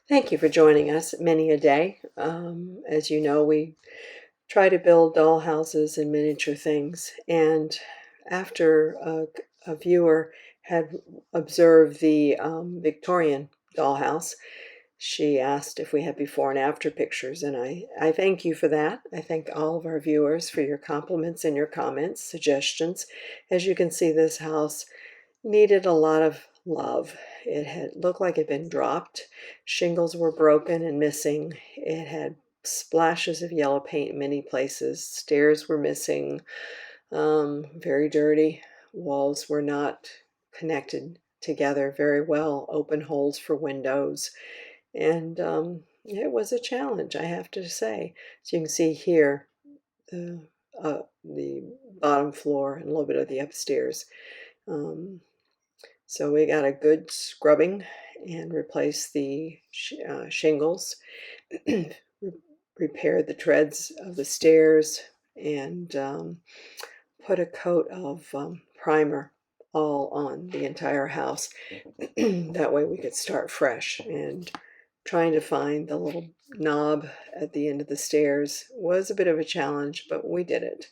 Thank you for joining us many a day. As you know, we try to build doll houses and miniature things. And after a viewer had observed the Victorian dollhouse, she asked if we had before and after pictures. And I thank you for that. I thank all of our viewers for your compliments and your comments, suggestions. As you can see, this house needed a lot of love. It had looked like it had been dropped. Shingles were broken and missing. It had splashes of yellow paint in many places. Stairs were missing, very dirty. Walls were not connected together very well, open holes for windows. And it was a challenge, I have to say. So you can see here the bottom floor and a little bit of the upstairs. Um, so we got a good scrubbing and replaced the shingles, repaired the treads of the stairs, and put a coat of primer all on the entire house. That way we could start fresh. And trying to find the little knob at the end of the stairs was a bit of a challenge, but we did it.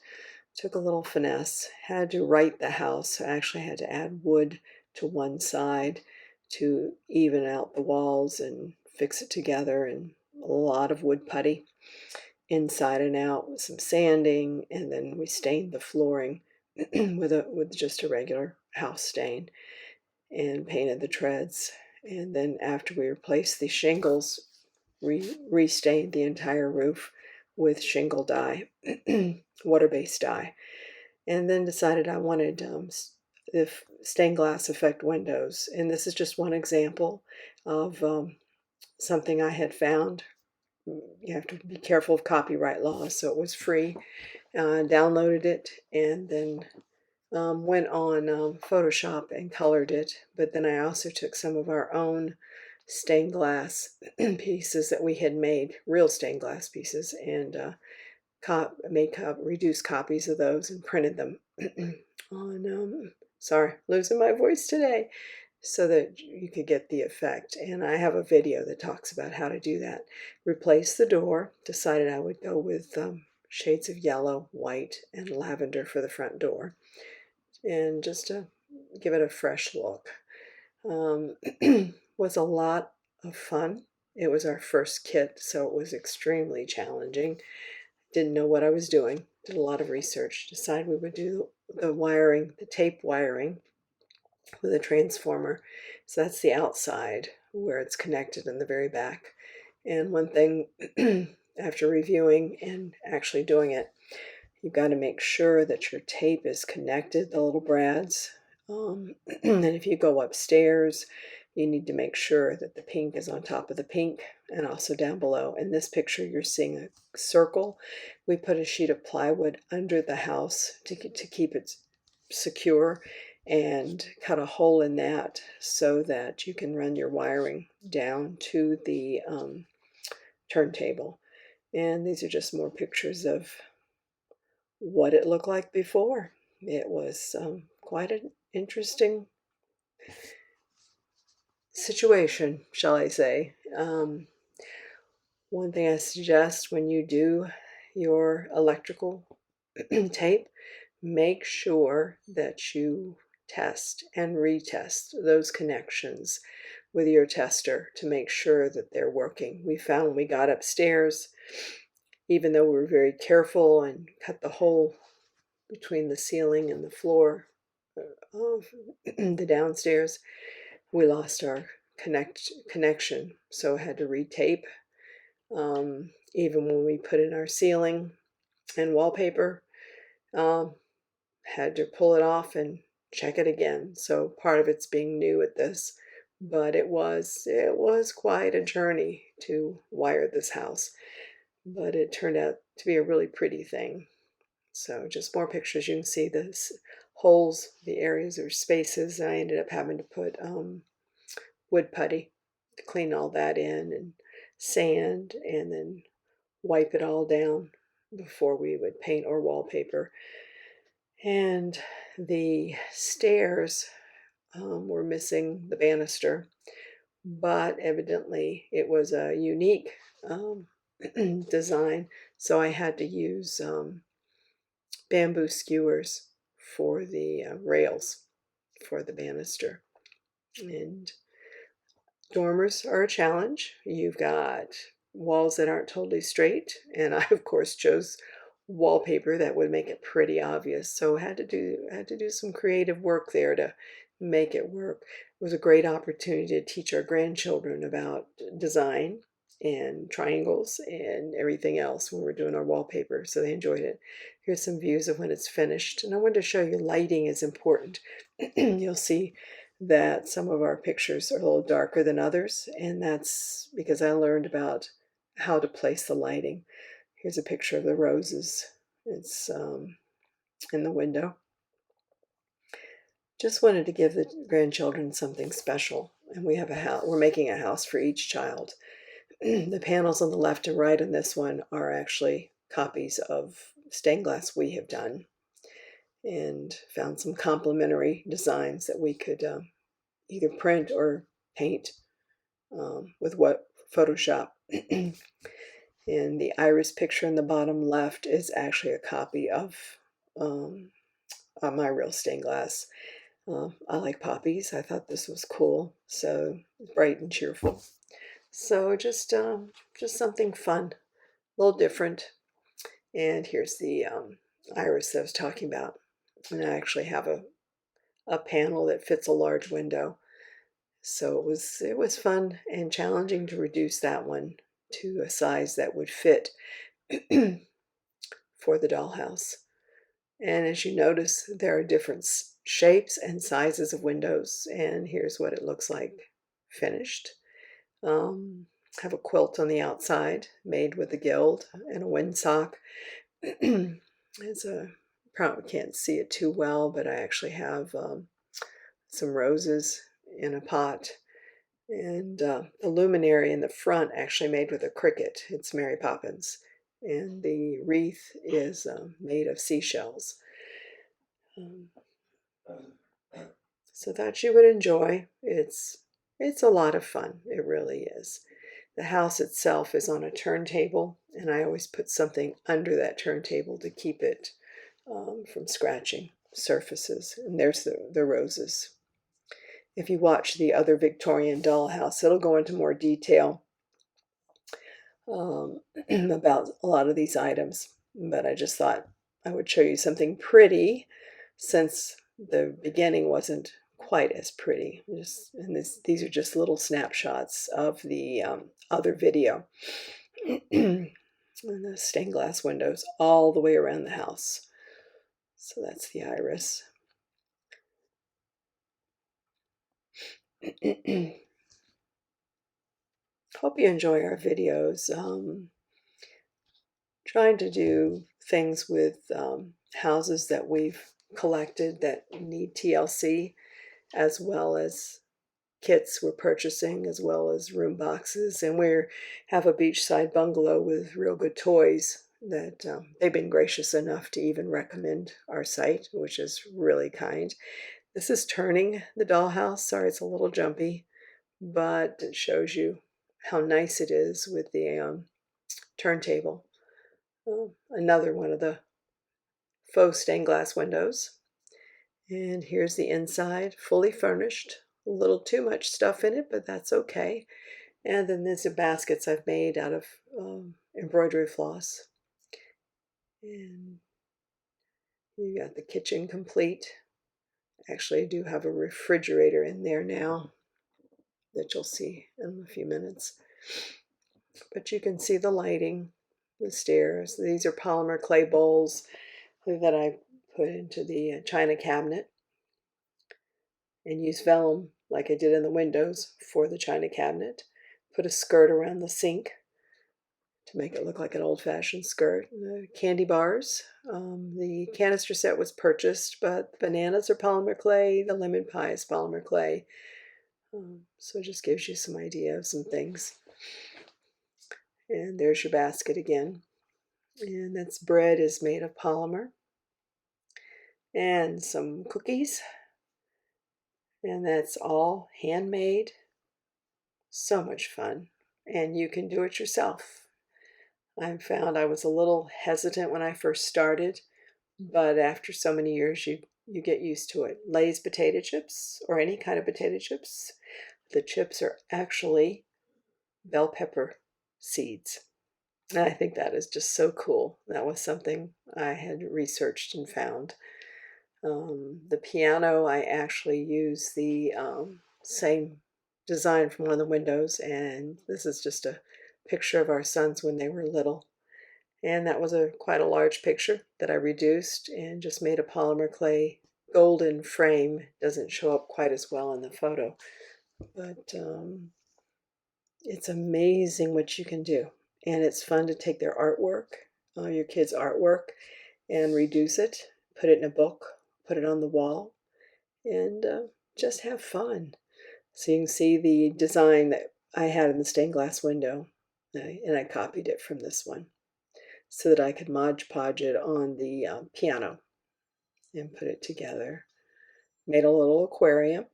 Took a little finesse. Had to right the house. I actually had to add wood to one side to even out the walls and fix it together, and a lot of wood putty inside and out with some sanding, and then we stained the flooring with just a regular house stain and painted the treads. And then after we replaced the shingles, restained the entire roof with shingle dye, water-based dye, and then decided I wanted the stained glass effect windows. And this is just one example of something I had found. You have to be careful of copyright laws, so it was free. Downloaded it and then went on Photoshop and colored it. But then I also took some of our own stained glass pieces that we had made, real stained glass pieces, and made reduced copies of those and printed them on, sorry, losing my voice today, so that you could get the effect. And I have a video that talks about how to do that. Replace the door. Decided I would go with shades of yellow, white, and lavender for the front door, and just to give it a fresh look. Was a lot of fun. It was our first kit, so it was extremely challenging. Didn't know what I was doing. Did a lot of research. Decided we would do the wiring, the tape wiring with a transformer. So that's the outside where it's connected in the very back. And one thing, after reviewing and actually doing it, you've got to make sure that your tape is connected, the little brads. And if you go upstairs, you need to make sure that the pink is on top of the pink and also down below. In this picture, you're seeing a circle. We put a sheet of plywood under the house to keep it secure, and cut a hole in that so that you can run your wiring down to the turntable. And these are just more pictures of what it looked like before. It was quite an interesting situation, shall I say. One thing I suggest when you do your electrical tape, make sure that you test and retest those connections with your tester to make sure that they're working. We found when we got upstairs, even though we were very careful and cut the hole between the ceiling and the floor of the downstairs, we lost our connection, so I had to retape. Even when we put in our ceiling and wallpaper, had to pull it off and check it again. So part of it's being new at this, but it was quite a journey to wire this house, but it turned out to be a really pretty thing. So just more pictures. You can see the holes, the areas or spaces. I ended up having to put wood putty to clean all that in, and sand, and then wipe it all down before we would paint or wallpaper. And the stairs were missing the banister. but evidently it was a unique design, so I had to use bamboo skewers for the rails for the banister. And dormers are a challenge. You've got walls that aren't totally straight, and I of course chose wallpaper that would make it pretty obvious. So I had to do some creative work there to make it work. It was a great opportunity to teach our grandchildren about design and triangles and everything else when we're doing our wallpaper, so they enjoyed it. Here's some views of when it's finished, and I wanted to show you lighting is important. You'll see that some of our pictures are a little darker than others, and that's because I learned about how to place the lighting. Here's a picture of the roses. It's in the window. Just wanted to give the grandchildren something special, and we have a house. We're making a house for each child. The panels on the left and right on this one are actually copies of stained glass we have done, and found some complementary designs that we could either print or paint with what Photoshop. And the iris picture in the bottom left is actually a copy of my real stained glass. I like poppies. I thought this was cool, so bright and cheerful. So just something fun, a little different. And here's the iris that I was talking about. And I actually have a panel that fits a large window. So it was fun and challenging to reduce that one to a size that would fit for the dollhouse. And as you notice, there are different shapes and sizes of windows, and here's what it looks like finished. Have a quilt on the outside made with a gild and a windsock. It's probably can't see it too well, but I actually have some roses in a pot, and the luminary in the front actually made with a cricket. It's Mary Poppins, and the wreath is made of seashells. So that you would enjoy. It's a lot of fun. It really is. The house itself is on a turntable, and I always put something under that turntable to keep it from scratching surfaces. And there's the roses. If you watch the other Victorian Dollhouse, it'll go into more detail about a lot of these items. But I just thought I would show you something pretty, since the beginning wasn't quite as pretty. These are just little snapshots of the other video. And the stained glass windows all the way around the house. So that's the iris. Hope you enjoy our videos. Trying to do things with houses that we've collected that need TLC, as well as kits we're purchasing, as well as room boxes. And we have a beachside bungalow with real good toys that they've been gracious enough to even recommend our site, which is really kind. This is turning the dollhouse. Sorry, it's a little jumpy, but it shows you how nice it is with the turntable. Another one of the faux stained glass windows. And here's the inside, fully furnished. A little too much stuff in it, but that's okay. And then these are baskets I've made out of embroidery floss. And you got the kitchen complete. Actually, I do have a refrigerator in there now that you'll see in a few minutes. But you can see the lighting, the stairs. These are polymer clay bowls that I put into the china cabinet, and use vellum like I did in the windows for the china cabinet. Put a skirt around the sink to make it look like an old-fashioned skirt. The candy bars. The canister set was purchased, but the bananas are polymer clay. The lemon pie is polymer clay. So it just gives you some idea of some things. And there's your basket again. And that's bread is made of polymer. And some cookies. And that's all handmade So much fun. And you can do it yourself. I found I was a little hesitant when I first started, but after so many years, you get used to it. Lay's potato chips, or any kind of potato chips, the chips are actually bell pepper seeds. And I think that is just so cool. That was something I had researched and found. The piano, I actually use the same design from one of the windows, and this is just a picture of our sons when they were little. And that was quite a large picture that I reduced and just made a polymer clay golden frame. Doesn't show up quite as well in the photo, but it's amazing what you can do. And it's fun to take their artwork, your kids' artwork, and reduce it, put it in a book, put it on the wall, and just have fun. So you can see the design that I had in the stained glass window, and I copied it from this one so that I could Mod Podge it on the piano and put it together. Made a little aquarium.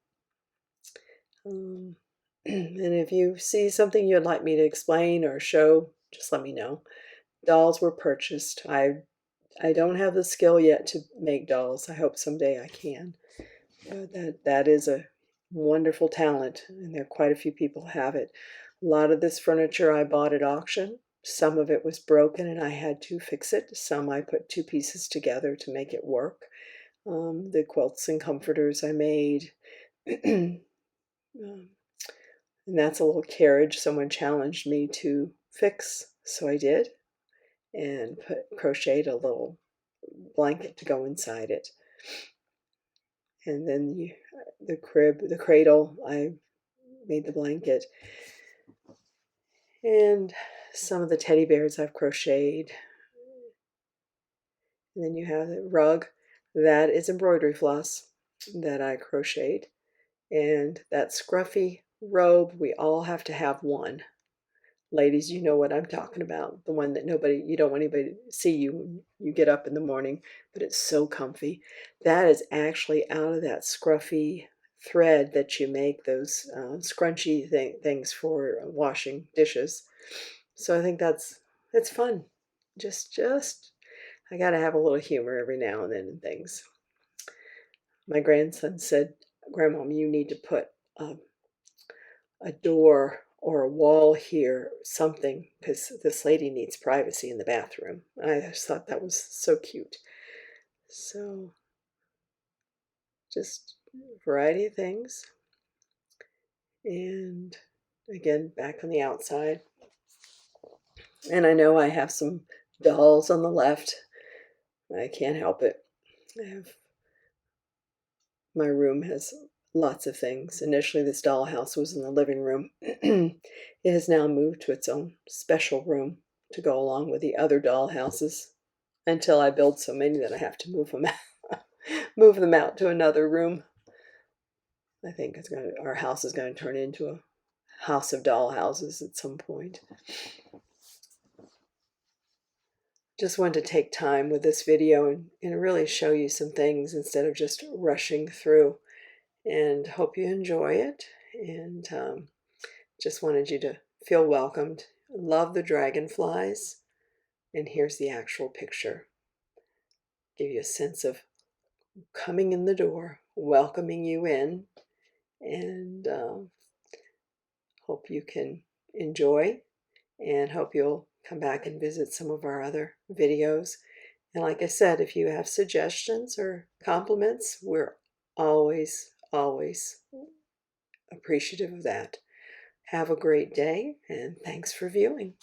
And if you see something you'd like me to explain or show, just let me know. Dolls were purchased. I don't have the skill yet to make dolls. I hope someday I can. That is a wonderful talent, and there are quite a few people have it. A lot of this furniture I bought at auction. Some of it was broken and I had to fix it. Some I put two pieces together to make it work. The quilts and comforters I made. And that's a little carriage someone challenged me to fix, so I did, and crocheted a little blanket to go inside it. And then the crib, the cradle, I made the blanket. And some of the teddy bears I've crocheted. And then you have the rug. That is embroidery floss that I crocheted. And that scruffy robe, we all have to have one. Ladies, you know what I'm talking about. The one that you don't want anybody to see you when you get up in the morning, but it's so comfy. That is actually out of that scruffy thread that you make those scrunchy things for washing dishes. So I think it's fun. Just I got to have a little humor every now and then in things. My grandson said, "Grandmom, you need to put a door or a wall here, something, because this lady needs privacy in the bathroom." I just thought that was so cute. So just a variety of things. And again, back on the outside. And I know I have some dolls on the left. I can't help it. My room has lots of things. Initially, this dollhouse was in the living room. It has now moved to its own special room to go along with the other dollhouses until I build so many that I have to move them out, move them out to another room. I think our house is going to turn into a house of dollhouses at some point. Just wanted to take time with this video and really show you some things instead of just rushing through. And hope you enjoy it. And just wanted you to feel welcomed. Love the dragonflies. And here's the actual picture. Give you a sense of coming in the door, welcoming you in, and hope you can enjoy, and hope you'll come back and visit some of our other videos. And like I said, if you have suggestions or compliments, we're always appreciative of that. Have a great day, and thanks for viewing.